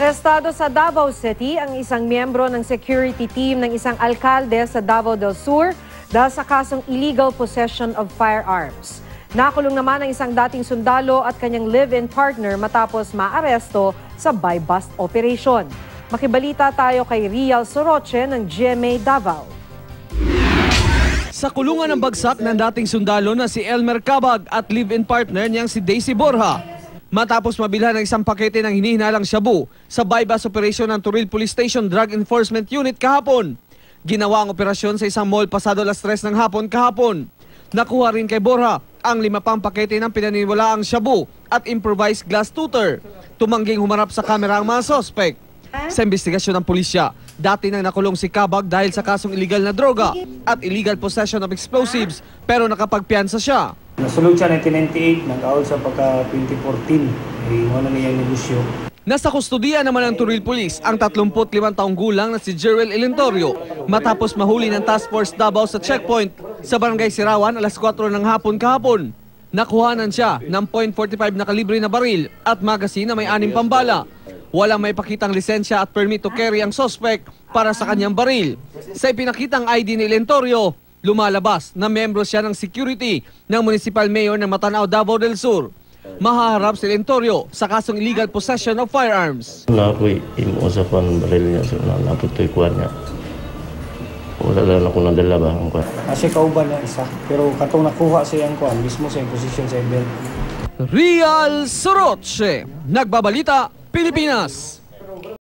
Arestado sa Davao City ang isang miyembro ng security team ng isang alkalde sa Davao del Sur dahil sa kasong illegal possession of firearms. Nakulong naman ang isang dating sundalo at kanyang live-in partner matapos maaresto sa buy-bust operation. Makibalita tayo kay Rial Soroche ng GMA Davao. Sa kulungan ng bagsak ng dating sundalo na si Elmer Cabag at live-in partner niyang si Daisy Borja. Matapos mabilhan ng isang pakete ng hinihinalang shabu sa buy-bust operation ng Turil Police Station Drug Enforcement Unit kahapon. Ginawa ang operasyon sa isang mall pasado alas 3 ng hapon kahapon. Nakuha rin kay Borja ang 5 pang pakete ng pinaniniwalaang shabu at improvised glass tutor. Tumangging humarap sa kamera ang mga sospek. Sa investigasyon ng pulisya, dati nang nakulong si Cabag dahil sa kasong illegal na droga at illegal possession of explosives pero nakapagpiyansa siya. Nasulog siya 1998, nag-out sa pagka 2014. Wala na yung negosyo. Nasa kustudiya naman ng Turil Police ang 35 taong gulang na si Jerwel Elentorio matapos mahuli ng Task Force Davao sa checkpoint sa Barangay Sirawan alas 4 ng hapon kahapon. Nakuhanan siya ng .45 na kalibre na baril at magazine na may 6 pambala. Walang may pakitang lisensya at permit to carry ang suspect para sa kanyang baril. Sa ipinakitang ID ni Elentorio, lumalabas na membro siya ng security ng Municipal Mayor ng Matanao, Davao del Sur. Mahaharap si Elentorio sa kasong illegal possession of firearms. Ako'y imuusapan baril niya, so naputoy kuha niya. Wala lang ako nadala ba ang kuha. Kasi kauban na isa, pero katong nakuha siya ang kuha, mismo sa position sa belt. Rial Soroche, Nagbabalita, Pilipinas.